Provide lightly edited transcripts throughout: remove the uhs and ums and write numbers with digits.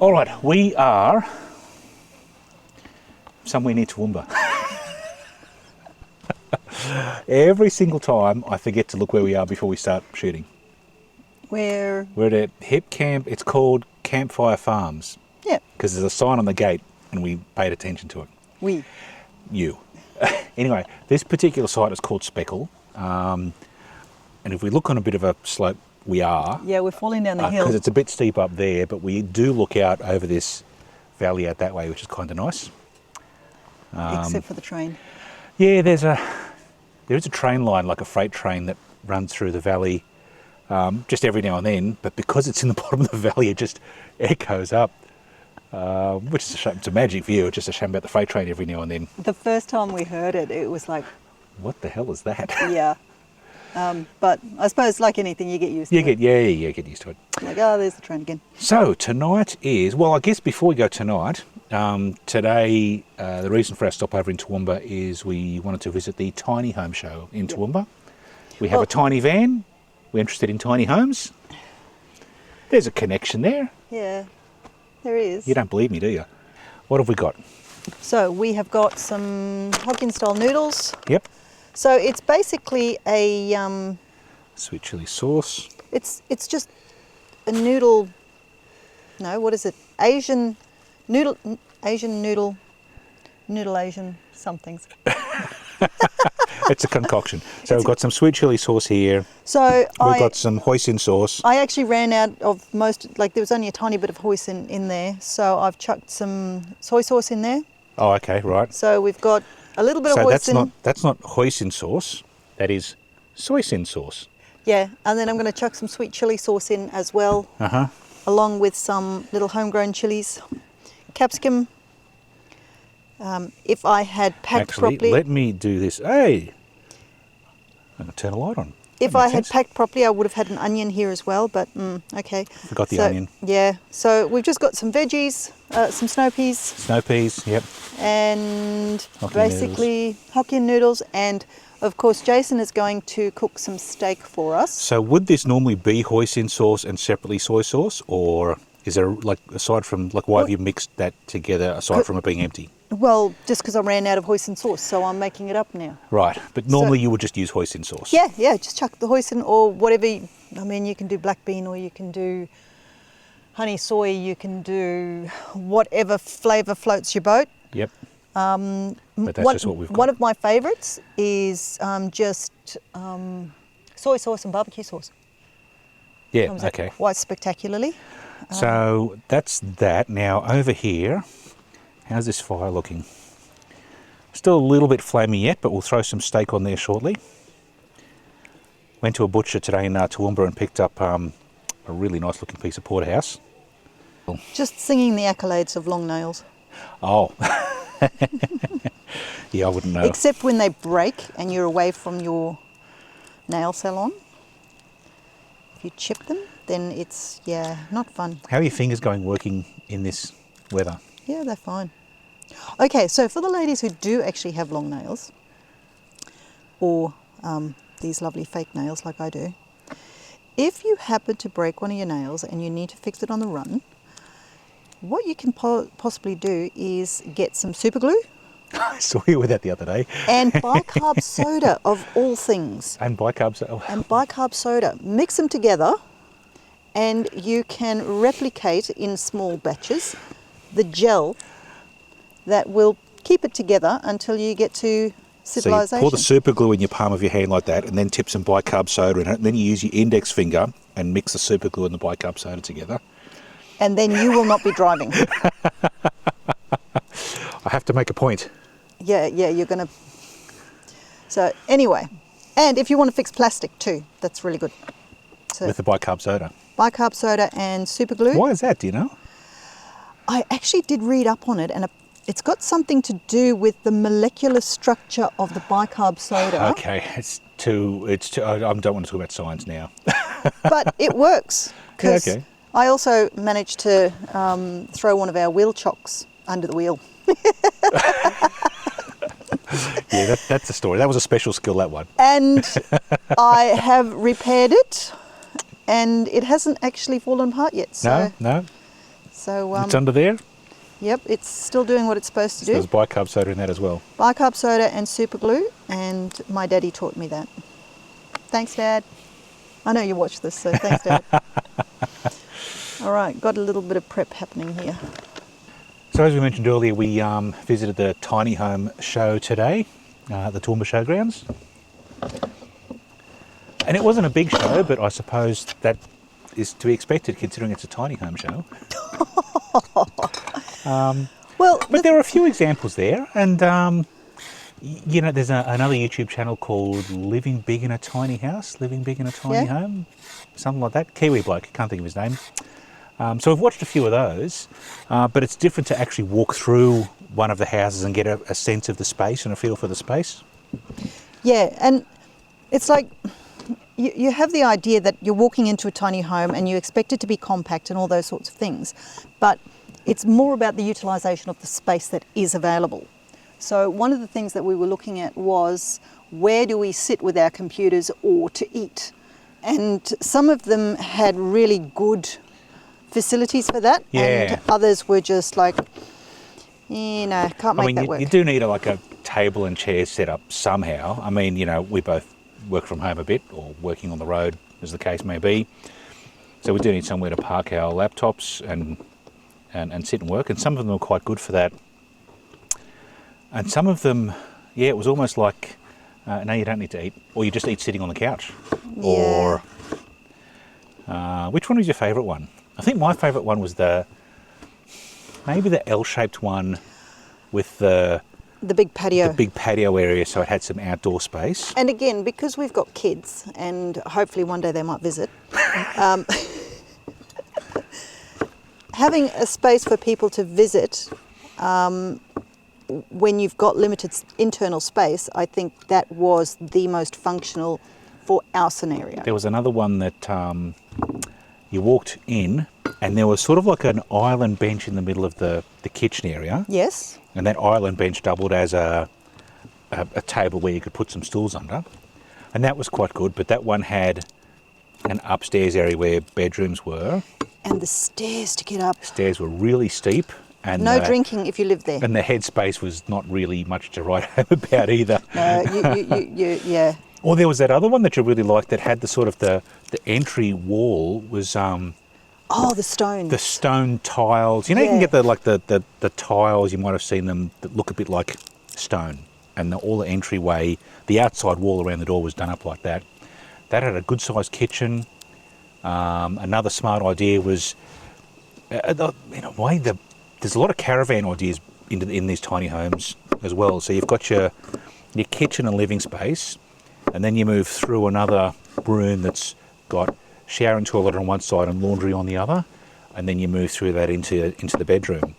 All right, we are somewhere near Toowoomba. Every single time I forget to look where we are before we start shooting. Where? We're at a hip camp. It's called Campfire Farms. Yeah. Because there's a sign on the gate and we paid attention to it. You. Anyway, this particular site is called Speckle. And if we look on a bit of a slope, we are. Yeah, we're falling down the hill. Because it's a bit steep up there, but we do look out over this valley out that way, which is kind of nice. Except for the train. Yeah, there is a train line, like a freight train that runs through the valley just every now and then, but because it's in the bottom of the valley, it just echoes up, which is a shame. It's a magic view. It's just a shame about the freight train every now and then. The first time we heard it, it was like... What the hell is that? Yeah. But I suppose, like anything, you get used to it. You get used to it. Like, oh, there's the train again. So tonight is, well, I guess before we go tonight, today, the reason for our stopover in Toowoomba is we wanted to visit the Tiny Home Show in Toowoomba. We have a tiny van. We're interested in tiny homes. There's a connection there. Yeah, there is. You don't believe me, do you? What have we got? So we have got some Hokkien-style noodles. Yep. So it's basically a... sweet chili sauce. It's just a noodle... No, what is it? Asian noodle Asian somethings. It's a concoction. So we've got some sweet chili sauce here. So we've got some hoisin sauce. I actually ran out of most, like there was only a tiny bit of hoisin in there. So I've chucked some soy sauce in there. Oh, okay, right. So we've got a little bit of hoisin. So that's not hoisin sauce, that is soysin sauce. Yeah, and then I'm going to chuck some sweet chili sauce in as well. Uh-huh. Along with some little homegrown chilies, capsicum. If I had packed properly... let me do this. Hey! I'm going to turn a light on. If I had packed properly, I would have had an onion here as well, but okay. Forgot the onion. Yeah, so we've just got some veggies, some snow peas. Snow peas, yep. And Hokkien basically noodles. Hokkien noodles, and of course Jason is going to cook some steak for us. So would this normally be hoisin sauce and separately soy sauce, or is there, like, aside from, like, why have you mixed that together aside from it being empty? Well, just because I ran out of hoisin sauce, so I'm making it up now. Right, but normally you would just use hoisin sauce. Yeah, just chuck the hoisin or whatever. I mean, you can do black bean or you can do honey soy, you can do whatever flavour floats your boat. Yep. But that's just what we've got. One of my favourites is just soy sauce and barbecue sauce. Yeah, okay. Quite spectacularly. So that's that. Now over here, how's this fire looking? Still a little bit flamey yet, but we'll throw some steak on there shortly. Went to a butcher today in Toowoomba and picked up a really nice looking piece of porterhouse. Just singing the accolades of long nails. Oh. Yeah, I wouldn't know. Except when they break and you're away from your nail salon. If you chip them, then it's, not fun. How are your fingers going working in this weather? Yeah, they're fine. Okay, so for the ladies who do actually have long nails, or these lovely fake nails like I do, if you happen to break one of your nails and you need to fix it on the run, what you can possibly do is get some super glue. I saw you with that the other day. And bicarb soda, of all things. And bicarb soda. And bicarb soda. Mix them together and you can replicate in small batches the gel that will keep it together until you get to civilization. So you pour the super glue in your palm of your hand like that and then tip some bicarb soda in it, and then you use your index finger and mix the super glue and the bicarb soda together. And then you will not be driving. I have to make a point. Yeah, you're going to... So anyway, and if you want to fix plastic too, that's really good. So with the bicarb soda. Bicarb soda and super glue. Why is that, do you know? I actually did read up on it, and it's got something to do with the molecular structure of the bicarb soda. Okay, it's too. I don't want to talk about science now. But it works. Yeah, okay. I also managed to throw one of our wheel chocks under the wheel. Yeah, that's the story. That was a special skill, that one. And I have repaired it, and it hasn't actually fallen apart yet. So, No. So It's under there. yep, it's still doing what it's supposed to do. There's bicarb soda in that as well. Bicarb soda and super glue, and my daddy taught me that. Thanks, Dad. I know you watch this, so thanks, Dad. All right, got a little bit of prep happening here. So as we mentioned earlier, we visited the Tiny Home Show today at the Toowoomba Showgrounds. And it wasn't a big show, but I suppose that is to be expected considering it's a tiny home show. Well, but there are a few examples there, and you know, there's another YouTube channel called Living Big in a Tiny House, Living Big in a Tiny Home, something like that. Kiwi bloke, can't think of his name. So we've watched a few of those, but it's different to actually walk through one of the houses and get a sense of the space and a feel for the space. yeah, and it's like you have the idea that you're walking into a tiny home and you expect it to be compact and all those sorts of things, but it's more about the utilisation of the space that is available. So one of the things that we were looking at was, where do we sit with our computers or to eat? And some of them had really good facilities for that, and others were just like, you know, can't make that work. You do need like a table and chairs set up somehow. I mean, you know, we both work from home a bit, or working on the road, as the case may be. So we do need somewhere to park our laptops and sit and work, and some of them are quite good for that. And some of them, yeah, it was almost like, no, you don't need to eat, or you just eat sitting on the couch. Yeah. Or, which one was your favourite one? I think my favourite one was maybe the L-shaped one with the big patio. The big patio area, so it had some outdoor space. And again, because we've got kids, and hopefully one day they might visit, having a space for people to visit when you've got limited internal space, I think that was the most functional for our scenario. There was another one that you walked in, and there was sort of like an island bench in the middle of the kitchen area. Yes. And that island bench doubled as a table where you could put some stools under. And that was quite good, but that one had an upstairs area where bedrooms were. And the stairs to get up. Stairs were really steep. And no drinking if you live there. And the headspace was not really much to write home about either. No, yeah. Or there was that other one that you really liked that had the sort of the entry wall was... the stones. The stone tiles. You know, you can get the tiles, you might have seen them, that look a bit like stone. And all the entryway, the outside wall around the door was done up like that. That had a good sized kitchen. Another smart idea was, in a way, there's a lot of caravan ideas in these tiny homes as well. So you've got your kitchen and living space, and then you move through another room that's got shower and toilet on one side and laundry on the other, and then you move through that into the bedroom.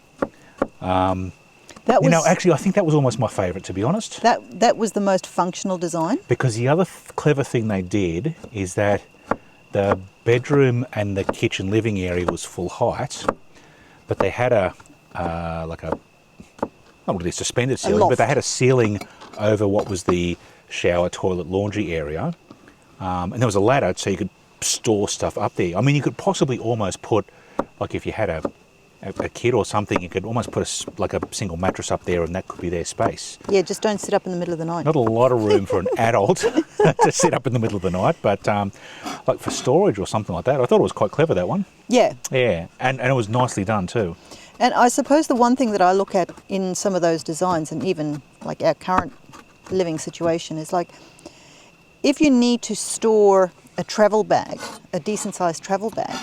Actually, I think that was almost my favourite, to be honest. That was the most functional design. Because the other clever thing they did is that the bedroom and the kitchen living area was full height, but they had not really a suspended ceiling, but they had a ceiling over what was the shower, toilet, laundry area, and there was a ladder so you could store stuff up there. I mean, you could possibly almost put, like if you had a kid or something, you could almost put a single mattress up there, and that could be their space. Yeah, just don't sit up in the middle of the night. Not a lot of room for an adult to sit up in the middle of the night, but like for storage or something like that. I thought it was quite clever, that one. Yeah. Yeah, and it was nicely done too. And I suppose the one thing that I look at in some of those designs, and even like our current living situation, is like, if you need to store a travel bag, a decent sized travel bag.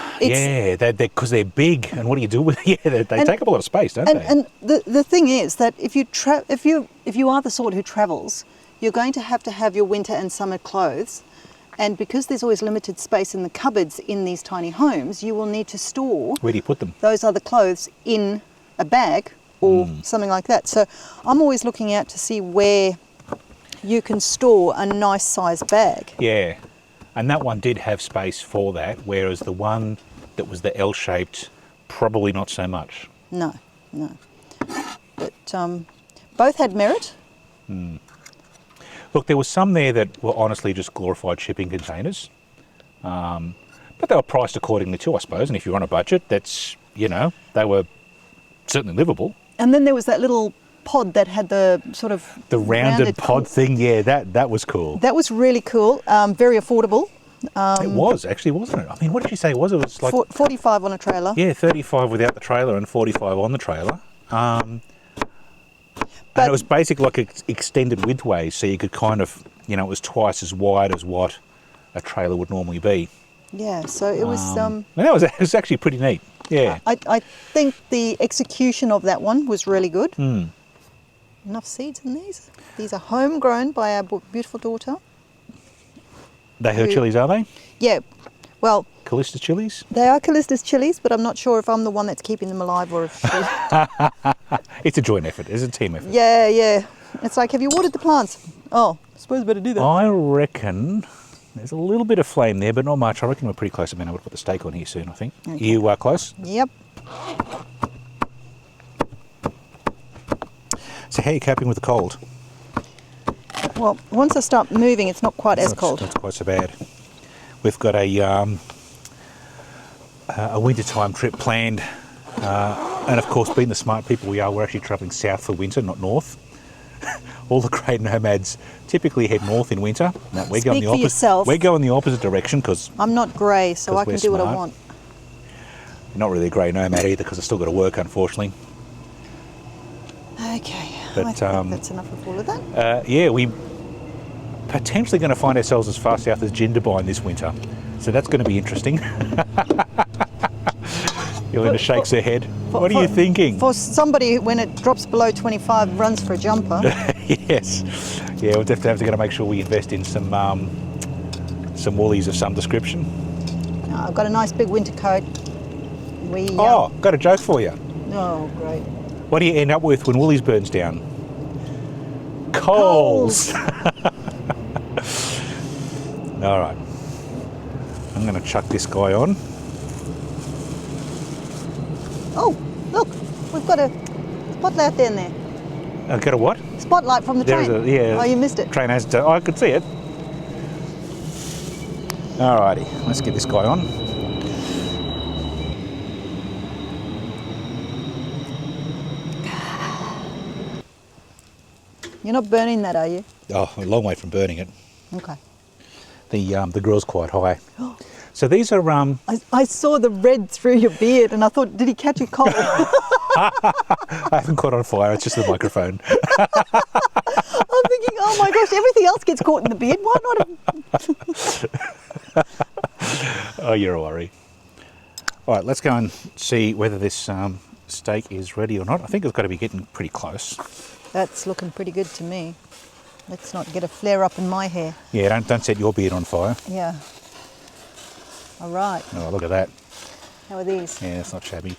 Because they're big, and what do you do with it? Yeah, they take up a lot of space, don't they? And the thing is that if you are the sort who travels, you're going to have your winter and summer clothes, and because there's always limited space in the cupboards in these tiny homes, you will need to store. Where do you put them? Those other clothes in a bag or something like that. So I'm always looking out to see where you can store a nice sized bag. Yeah, and that one did have space for that, whereas the one that was the L-shaped, probably not so much. No. But both had merit. Look, there was some there that were honestly just glorified shipping containers. But But they were priced accordingly too, I suppose. And if you're on a budget, that's, you know, they were certainly livable. And then there was that little pod that had the sort of The rounded pod thing, yeah, that was cool. That was really cool. Very affordable. It was actually, wasn't it? I mean, what did you say it was? It was like 45 on a trailer. Yeah, 35 without the trailer and 45 on the trailer. And it was basically like extended widthways, so you could kind of, you know, it was twice as wide as what a trailer would normally be. Yeah, so it was. And it was actually pretty neat. Yeah. I think the execution of that one was really good. Mm. Enough seeds in these. These are homegrown by our beautiful daughter. They her chilies, are they? Yeah. Well, Callista's chilies? they are Callista's chilies, but I'm not sure if I'm the one that's keeping them alive or if she... It's a joint effort. It's a team effort. Yeah, yeah. It's like, have you watered the plants? Oh, I suppose I better do that. I reckon there's a little bit of flame there, but not much. I reckon we're pretty close to being able to put the steak on here soon, I think. Okay. You are close? Yep. So how are you coping with the cold? Well, once I start moving, it's not quite as cold. It's not quite so bad. We've got a wintertime trip planned, and of course, being the smart people we are, we're actually travelling south for winter, not north. All the grey nomads typically head north in winter. No, we're going the opposite. Yourself. We're going the opposite direction because I'm not grey, so I can do what I want. Not really a grey nomad either because I've still got to work, unfortunately. Okay, But, I think that's enough of all of that. Yeah, we potentially going to find ourselves as far south as Jindabyne this winter, so that's going to be interesting. Yelena shakes her head. What are you thinking? For somebody, when it drops below 25, runs for a jumper. Yes. Yeah, we'll definitely have to make sure we invest in some woolies of some description. I've got a nice big winter coat. Got a joke for you. Oh, great. What do you end up with when Woolies burns down? Coals. All right. I'm going to chuck this guy on. Oh, look, we've got a spotlight in there. Got a what? Spotlight from the train. Yeah. Oh, you missed it. Train has to. I could see it. All righty. Let's get this guy on. You're not burning that, are you? Oh, a long way from burning it. Okay. The grill's quite high. So these are I saw the red through your beard and I thought, did he catch a cold? I haven't caught on fire, it's just the microphone. I'm thinking, oh my gosh, everything else gets caught in the beard. Why not? Oh, you're a worry. All right, let's go and see whether this steak is ready or not. I think it's got to be getting pretty close. That's looking pretty good to me. Let's not get a flare up in my hair. Yeah, don't set your beard on fire. Yeah. All right. Oh, look at that. How are these? Yeah, it's not shabby.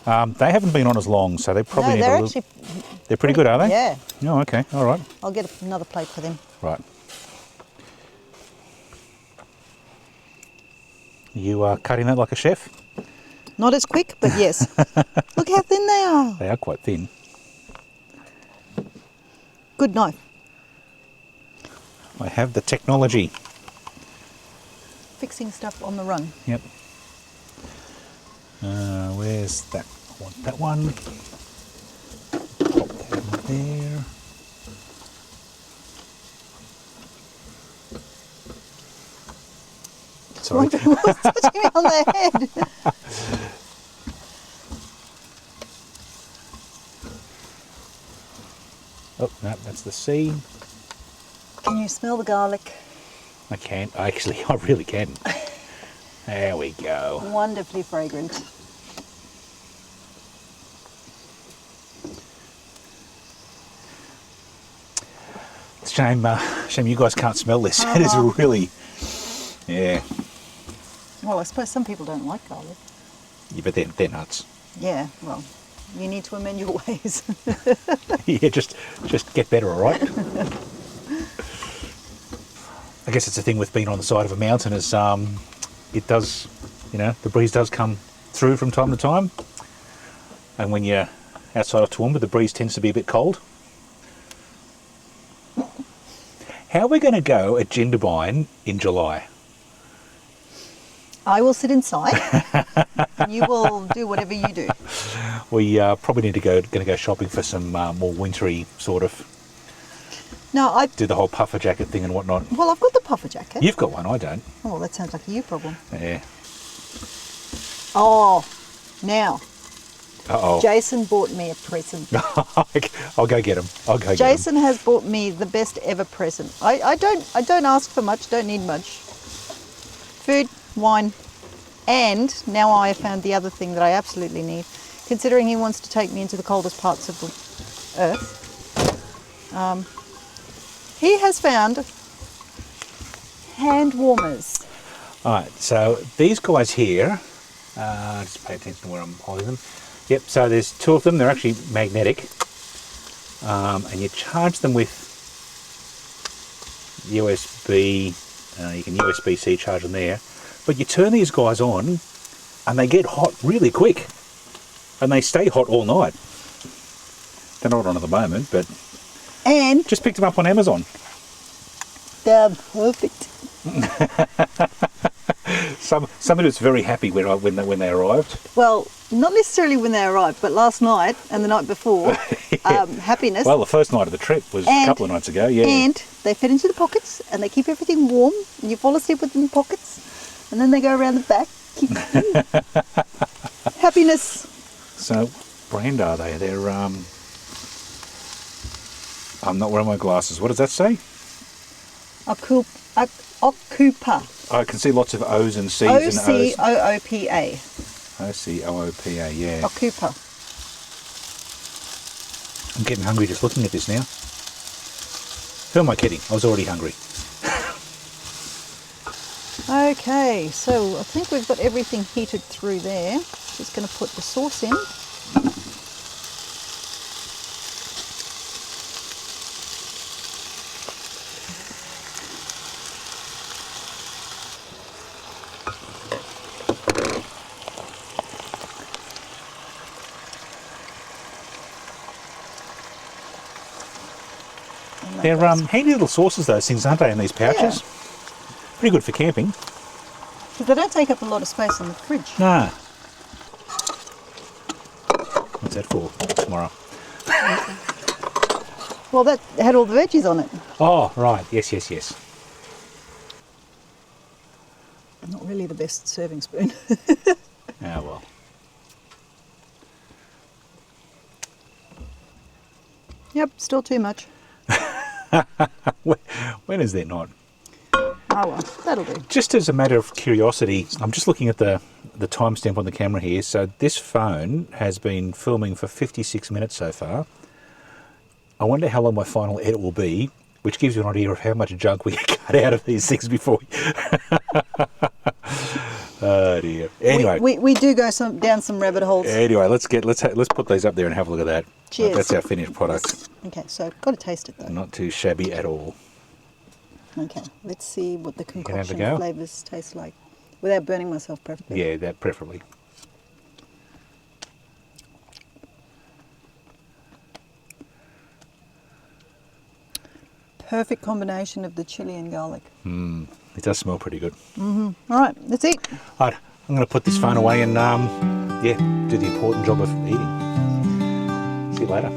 They haven't been on as long, so they probably No, need they're a little... actually They're pretty good, are they? Yeah. Oh, okay. All right. I'll get another plate for them. Right. You are cutting that like a chef? Not as quick, but yes. Look how thin they are. They are quite thin. Good knife. I have the technology. Fixing stuff on the run. Yep. Where's that? I want that one. Pop that in there. Sorry. What's touching me on the head? Oh, no, that's the seed. Can you smell the garlic? I can. Actually, I really can. There we go. Wonderfully fragrant. It's a shame you guys can't smell this. It is really, yeah. Well, I suppose some people don't like garlic. Yeah, but they're nuts. Yeah, well, you need to amend your ways. Yeah, just get better, all right? I guess it's the thing with being on the side of a mountain is it does, the breeze does come through from time to time. And when you're outside of Toowoomba, the breeze tends to be a bit cold. How are we going to go at Jindabyne in July? I will sit inside. You will do whatever you do. We probably need to going to go shopping for some more wintry sort of. No, Do the whole puffer jacket thing and whatnot. well, I've got the puffer jacket. You've got one, I don't. Oh, that sounds like a you problem. Yeah. Oh, now, Uh-oh. Jason bought me a present. I'll go get him. Jason has bought me the best ever present. I don't ask for much, don't need much. Food, wine, and now I have found the other thing that I absolutely need. Considering he wants to take me into the coldest parts of the earth, he has found hand warmers. All right, so these guys here, just pay attention to where I'm holding them. Yep, so there's two of them. They're actually magnetic, and you charge them with USB. You can USB-C charge them there, but you turn these guys on, and they get hot really quick, and they stay hot all night. They're not on at the moment, but And just picked them up on Amazon. they're perfect. Somebody was very happy when they arrived. Well, not necessarily when they arrived, but last night and the night before, happiness. Well, the first night of the trip was a couple of nights ago, yeah. And they fit into the pockets and they keep everything warm. And you fall asleep with them in pockets, and then they go around the back. Happiness. So, brand are they? They're I'm not wearing my glasses. What does that say? Ocoopa. I can see lots of O's and C's and O's. Ocoopa. Ocoopa, yeah. Ocoopa. I'm getting hungry just looking at this now. Who am I kidding? I was already hungry. Okay, so I think we've got everything heated through there. Just going to put the sauce in. They're handy little sauces, those things, aren't they, in these pouches? Yeah. Pretty good for camping. Because they don't take up a lot of space in the fridge. Nah. What's that for? Tomorrow. Well, that had all the veggies on it. Oh, right. Yes. Not really the best serving spoon. Ah, well. Yep, still too much. When is there not? Oh well, that'll do. Just as a matter of curiosity, I'm just looking at the timestamp on the camera here. So this phone has been filming for 56 minutes so far. I wonder how long my final edit will be, which gives you an idea of how much junk we cut out of these things before. Oh dear. Anyway, we do go down some rabbit holes. Anyway, let's put these up there and have a look at that. Cheers. That's our finished product. Okay, so got to taste it though. Not too shabby at all. Okay, let's see what the have a concoction go? flavours taste like, without burning myself preferably. Yeah, that preferably. Perfect combination of the chilli and garlic. It does smell pretty good. All right, that's it. All right, I'm going to put this phone away and do the important job of eating. See you later.